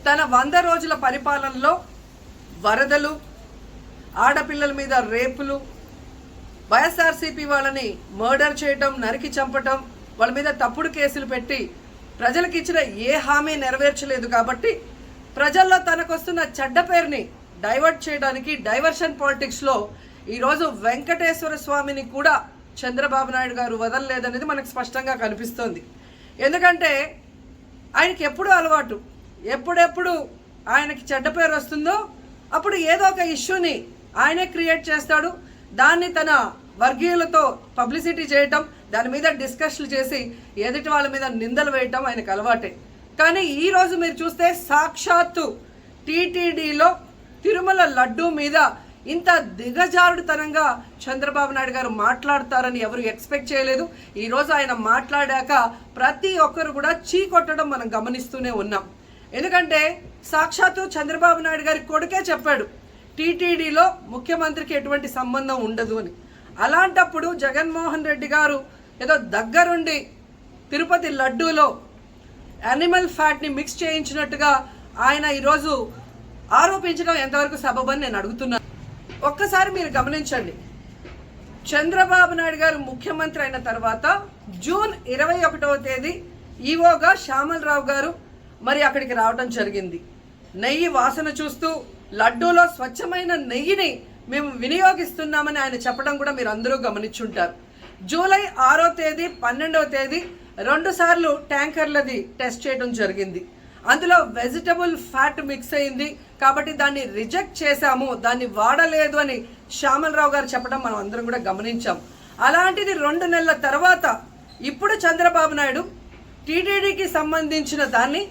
తన 100 రోజుల పరిపాలనలో వరదలు, ఆడపిల్లల మీద రేపులు, వైఎస్ఆర్సీపీ వాళ్ళని మర్డర్ చేయటం, నరికి చంపటం, వాళ్ళ మీద తప్పుడు కేసులు పెట్టి ప్రజలకు ఇచ్చిన ఏ హామీ నెరవేర్చలేదు. కాబట్టి ప్రజల్లో తనకొస్తున్న చెడ్డ పేరుని డైవర్ట్ చేయడానికి డైవర్షన్ పాలిటిక్స్లో ఈరోజు వెంకటేశ్వర స్వామిని కూడా చంద్రబాబు నాయుడు గారు వదలలేదనేది మనకు స్పష్టంగా కనిపిస్తోంది. ఎందుకంటే ఆయనకి ఎప్పుడూ అలవాటు, ఎప్పుడెప్పుడు ఆయనకి చెడ్డ పేరు వస్తుందో అప్పుడు ఏదో ఒక ఇష్యూని ఆయనే క్రియేట్ చేస్తాడు. దాన్ని తన వర్గీయులతో పబ్లిసిటీ చేయటం, దాని మీద డిస్కషన్లు చేసి ఎదుటి వాళ్ళ మీద నిందలు వేయటం ఆయనకు అలవాటే. కానీ ఈరోజు మీరు చూస్తే సాక్షాత్తు టీటీడీలో తిరుమల లడ్డూ మీద ఇంత దిగజారుడుతనంగా చంద్రబాబు నాయుడు గారు మాట్లాడతారని ఎవరు ఎక్స్పెక్ట్ చేయలేదు. ఈరోజు ఆయన మాట్లాడాక ప్రతి ఒక్కరు కూడా చీకొట్టడం మనం గమనిస్తూనే ఉన్నాం. ఎందుకంటే సాక్షాత్తు చంద్రబాబు నాయుడు గారి కొడుకే చెప్పాడు టీటీడీలో ముఖ్యమంత్రికి ఎటువంటి సంబంధం ఉండదు అని. అలాంటప్పుడు జగన్మోహన్ రెడ్డి గారు ఏదో దగ్గరుండి తిరుపతి లడ్డూలో యానిమల్ ఫ్యాట్ని మిక్స్ చేయించినట్టుగా ఆయన ఈరోజు ఆరోపించడం ఎంతవరకు సబబని నేను అడుగుతున్నాను. ఒక్కసారి మీరు గమనించండి, చంద్రబాబు నాయుడు గారు ముఖ్యమంత్రి అయిన తర్వాత జూన్ 21వ తేదీ ఈవోగా శ్యామలరావు గారు మరి అక్కడికి రావడం జరిగింది. నెయ్యి వాసన చూస్తూ లడ్డూలో స్వచ్ఛమైన నెయ్యిని మేము వినియోగిస్తున్నామని ఆయన చెప్పడం కూడా మీరు అందరూ గమనించుంటారు. జూలై 6వ తేదీ 12వ తేదీ 2 సార్లు ట్యాంకర్లది టెస్ట్ చేయడం జరిగింది. అందులో వెజిటబుల్ ఫ్యాట్ మిక్స్ అయింది కాబట్టి దాన్ని రిజెక్ట్ చేశాము, దాన్ని వాడలేదు అని శ్యామలరావు గారు చెప్పడం మనం అందరం కూడా గమనించాం. అలాంటిది 2 నెలల తర్వాత ఇప్పుడు చంద్రబాబు నాయుడు టీటీడీకి సంబంధించిన దాన్ని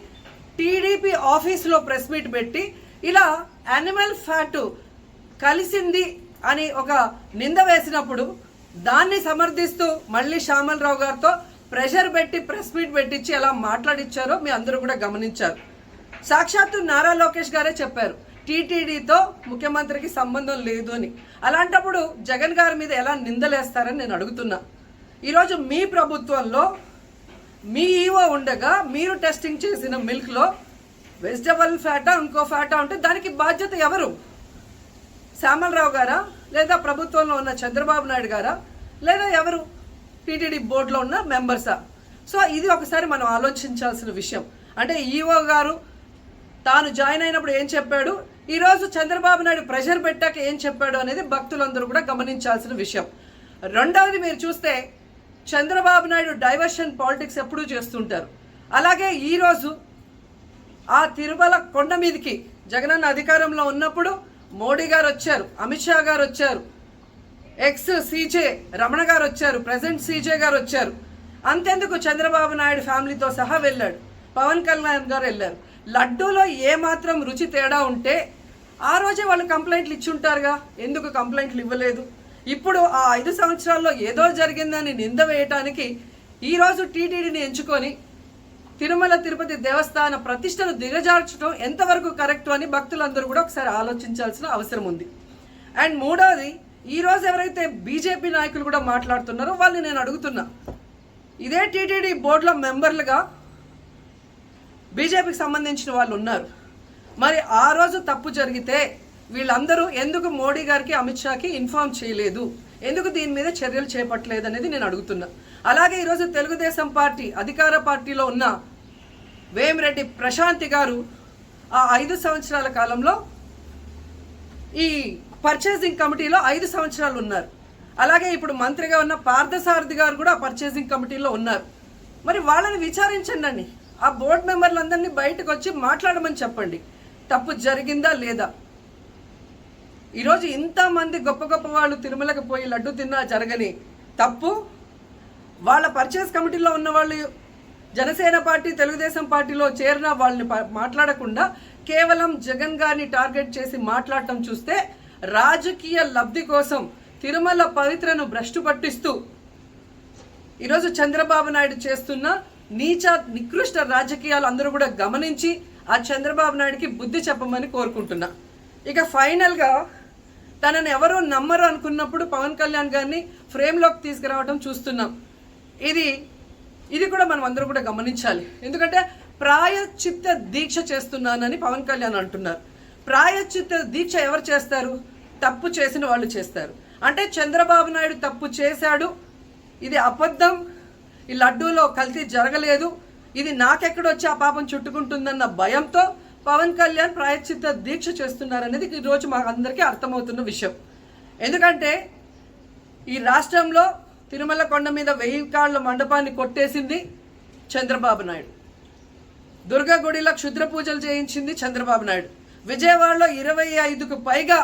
టీడీపీ ఆఫీసులో ప్రెస్ మీట్ పెట్టి ఇలా యానిమల్ ఫ్యాట్ కలిసింది అని ఒక నింద వేసినప్పుడు దాన్ని సమర్థిస్తూ మళ్ళీ శ్యామలరావు గారితో ప్రెషర్ పెట్టి ప్రెస్ మీట్ పెట్టించి ఎలా మాట్లాడిచ్చారో మీ అందరూ కూడా గమనించారు. సాక్షాత్తు నారా లోకేష్ గారే చెప్పారు టీటీడీతో ముఖ్యమంత్రికి సంబంధం లేదు అని. అలాంటప్పుడు జగన్ గారి మీద ఎలా నిందలేస్తారని నేను అడుగుతున్నా. ఈరోజు మీ ప్రభుత్వంలో మీ ఈవో ఉండగా మీరు టెస్టింగ్ చేసిన మిల్క్లో వెజిటబుల్ ఫ్యాటా ఇంకో ఫ్యాటా ఉంటే దానికి బాధ్యత ఎవరు? శ్యామలరావు గారా, లేదా ప్రభుత్వంలో ఉన్న చంద్రబాబు నాయుడు గారా, లేదా ఎవరు టీటీడీ బోర్డులో ఉన్న మెంబర్సా? సో ఇది ఒకసారి మనం ఆలోచించాల్సిన విషయం. అంటే ఈవో గారు తాను జాయిన్ అయినప్పుడు ఏం చెప్పాడు, ఈరోజు చంద్రబాబు నాయుడు ప్రెషర్ పెట్టాక ఏం చెప్పాడు అనేది భక్తులందరూ కూడా గమనించాల్సిన విషయం. రెండవది మీరు చూస్తే చంద్రబాబు నాయుడు డైవర్షన్ పాలిటిక్స్ ఎప్పుడూ చేస్తుంటారు. అలాగే ఈరోజు ఆ తిరుమల కొండ మీదకి జగనన్న అధికారంలో ఉన్నప్పుడు మోడీ గారు వచ్చారు, అమిత్ షా గారు వచ్చారు, ఎక్స్ సీజే రమణ గారు వచ్చారు, ప్రెసెంట్ సీజే గారు వచ్చారు. అంతెందుకు చంద్రబాబు నాయుడు ఫ్యామిలీతో సహా వెళ్ళాడు, పవన్ కళ్యాణ్ గారు వెళ్ళారు. లడ్డూలో ఏమాత్రం రుచి తేడా ఉంటే ఆ రోజే వాళ్ళు కంప్లైంట్లు ఇచ్చుంటారుగా, ఎందుకు కంప్లైంట్లు ఇవ్వలేదు? ఇప్పుడు ఆ 5 సంవత్సరాల్లో ఏదో జరిగిందని నింద వేయటానికి ఈరోజు టీటీడీని ఎంచుకొని తిరుమల తిరుపతి దేవస్థాన ప్రతిష్టను దిగజార్చడం ఎంతవరకు కరెక్ట్ అని భక్తులందరూ కూడా ఒకసారి ఆలోచించాల్సిన అవసరం ఉంది. అండ్ మూడవది, ఈరోజు ఎవరైతే బీజేపీ నాయకులు కూడా మాట్లాడుతున్నారో వాళ్ళని నేను అడుగుతున్నా, ఇదే టీటీడీ బోర్డులో మెంబర్లుగా బీజేపీకి సంబంధించిన వాళ్ళు ఉన్నారు. మరి ఆ రోజు తప్పు జరిగితే వీళ్ళందరూ ఎందుకు మోడీ గారికి అమిత్ షాకి ఇన్ఫార్మ్ చేయలేదు, ఎందుకు దీని మీద చర్యలు చేపట్టలేదు అనేది నేను అడుగుతున్నా. అలాగే ఈరోజు తెలుగుదేశం పార్టీ అధికార పార్టీలో ఉన్న వేమిరెడ్డి ప్రశాంతి గారు ఆ 5 సంవత్సరాల కాలంలో ఈ పర్చేసింగ్ కమిటీలో 5 సంవత్సరాలు ఉన్నారు. అలాగే ఇప్పుడు మంత్రిగా ఉన్న పార్థసారథి గారు కూడా పర్చేసింగ్ కమిటీలో ఉన్నారు. మరి వాళ్ళని విచారించండి, ఆ బోర్డు మెంబర్లందరినీ బయటకు వచ్చి మాట్లాడమని చెప్పండి, తప్పు జరిగిందా లేదా. ఈరోజు ఇంతమంది గొప్ప గొప్ప వాళ్ళు తిరుమలకు పోయి లడ్డు తిన్నా జరగని తప్పు వాళ్ళ పర్చేస్ కమిటీలో ఉన్న వాళ్ళు జనసేన పార్టీ తెలుగుదేశం పార్టీలో చేరిన వాళ్ళని మాట్లాడకుండా కేవలం జగన్ గారిని టార్గెట్ చేసి మాట్లాడటం చూస్తే రాజకీయ లబ్ధి కోసం తిరుమల పవిత్రను భ్రష్టు పట్టిస్తూ ఈరోజు చంద్రబాబు నాయుడు చేస్తున్న నీచ నికృష్ట రాజకీయాలు అందరూ కూడా గమనించి ఆ చంద్రబాబు నాయుడికి బుద్ధి చెప్పమని కోరుకుంటున్నా. ఇక ఫైనల్గా తనని ఎవరో నమ్మరు అనుకున్నప్పుడు పవన్ కళ్యాణ్ గారిని ఫ్రేమ్లోకి తీసుకురావడం చూస్తున్నాం. ఇది కూడా మనం అందరూ కూడా గమనించాలి. ఎందుకంటే ప్రాయశ్చిత్త దీక్ష చేస్తున్నానని పవన్ కళ్యాణ్ అంటున్నారు. ప్రాయశ్చిత్త దీక్ష ఎవరు చేస్తారు? తప్పు చేసిన వాళ్ళు చేస్తారు. అంటే చంద్రబాబు నాయుడు తప్పు చేశాడు, ఇది అబద్ధం, ఈ లడ్డూలో కల్తీ జరగలేదు, ఇది నాకెక్కడొచ్చి ఆ పాపం చుట్టుకుంటుందన్న భయంతో పవన్ కళ్యాణ్ ప్రాయశ్చిత్త దీక్ష చేస్తున్నారనేది ఈరోజు మాకు అందరికీ అర్థమవుతున్న విషయం. ఎందుకంటే ఈ రాష్ట్రంలో తిరుమల కొండ మీద 1000 కాళ్ళ మండపాన్ని కొట్టేసింది చంద్రబాబు నాయుడు. దుర్గా గుడిలో క్షుద్ర పూజలు చేయించింది చంద్రబాబు నాయుడు. విజయవాడలో 25కు పైగా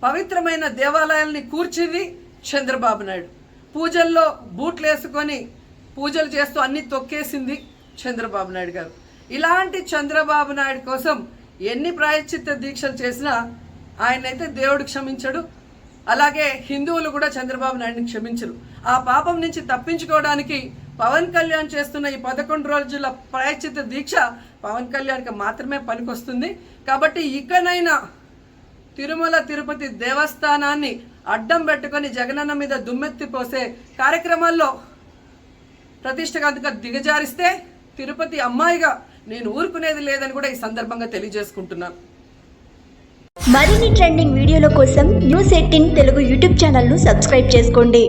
పవిత్రమైన దేవాలయాల్ని కూర్చింది చంద్రబాబు నాయుడు. పూజల్లో బూట్లు వేసుకొని పూజలు చేస్తూ అన్ని తొక్కేసింది చంద్రబాబు నాయుడు గారు. ఇలాంటి చంద్రబాబు నాయుడు కోసం ఎన్ని ప్రాయశ్చిత్త దీక్షలు చేసినా ఆయనైతే దేవుడు క్షమించడు, అలాగే హిందువులు కూడా చంద్రబాబు నాయుడిని క్షమించరు. ఆ పాపం నుంచి తప్పించుకోవడానికి పవన్ కళ్యాణ్ చేస్తున్న ఈ 11 రోజుల ప్రాయశ్చిత్త దీక్ష పవన్ కళ్యాణ్కి మాత్రమే పనికొస్తుంది. కాబట్టి ఇకనైనా తిరుమల తిరుపతి దేవస్థానాన్ని అడ్డం పెట్టుకొని జగనన్న మీద దుమ్మెత్తి పోసే కార్యక్రమాల్లో ప్రతిష్టగా దిగజారిస్తే తిరుపతి అమ్మాయిగా నేను ఊరుకునేది లేదని కూడా ఈ సందర్భంగా తెలియజేసుకుంటున్నాను. మరిన్ని ట్రెండింగ్ వీడియోల కోసం న్యూస్ 18 తెలుగు యూట్యూబ్ ఛానల్ను సబ్స్క్రైబ్ చేసుకోండి.